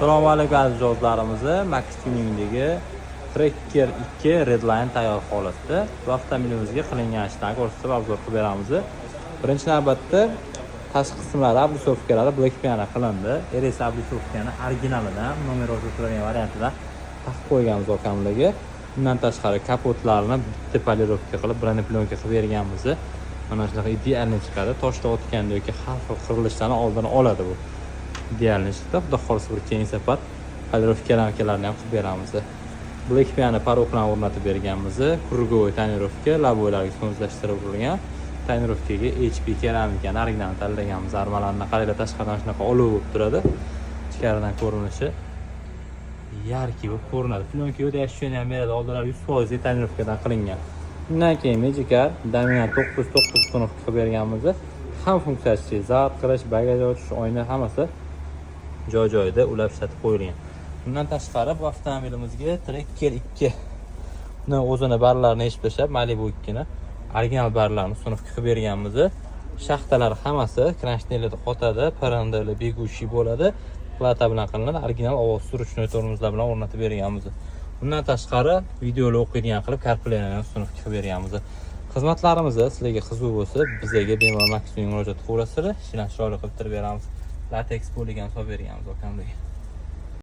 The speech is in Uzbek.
Assalomu alaykum aziz do'stlarimiz. Max Tuningdagi Tracker 2 Redline tayyor holatda bu avtomobilimizga qilingan ishlarni ko'rsatib obzor qilib beramiz. Birinchi navbatda tashqi qismlari oblisovkalari black piano qilindi. RS oblisovkani originalidan numerosi turgan variantidan taqib qo'yganmiz okamligi. Bundan tashqari kapotlarni bitta polirovka qilib, birini plyonka qilib berganmiz. Mana shunaqa idealni chiqadi. Toshda o'tganda yoki har xil qurilishlarni oldini oladi bu. Idealni chiqdi. Xudo xolisa bir keyin safar polirovkalarni ham qilib beramiz. Black piano paroklarni o'rnatib berganmiz. Krugovoy tonirovka, laboylarga so'zlashtirib urilgan. Tonirovkaga HP keramikani original tanlaganmiz. Armalarni qaranglar, tashqaridan shunaqa olov bo'lib turadi. Ichkaridan ko'rinishi yarki bo'lib ko'rinadi. Plyonka o'ta yaxshi ham beradi. Oldinlari 100% tonirovkadan qilingan. Undan keyin Magicar Dominant 909 tunuqqa qilib berganmiz. Ham funksiyasi zabt qilish, bagaj ochish, oyna hammasi joy-joyida ulab ishlatib qo'yilgan. Bundan tashqari bu avtomobilimizga Tracker 2 ni o'zini barlarini yechib tashlab, Malibu 2 ni original barlarni sunuvga qilib berganmiz. Shaxtalar hammasi krashnerlarda qotadi, parrandalar begushi bo'ladi. Plata bilan qilinadi. Original ovoz suruvchi tormozlar bilan o'rnatib berganmiz. Bundan tashqari videolar o'qiydigan qilib karplaylarni sunuvga qilib berganmiz. Xizmatlarimiz sizlarga qiziq bo'lsa, bizga bemalol Max Tuning murojaat qilasizlar. Ishlarni chiroyli qilib beramiz. Latex bo'ligan solib berganmiz okamlarga.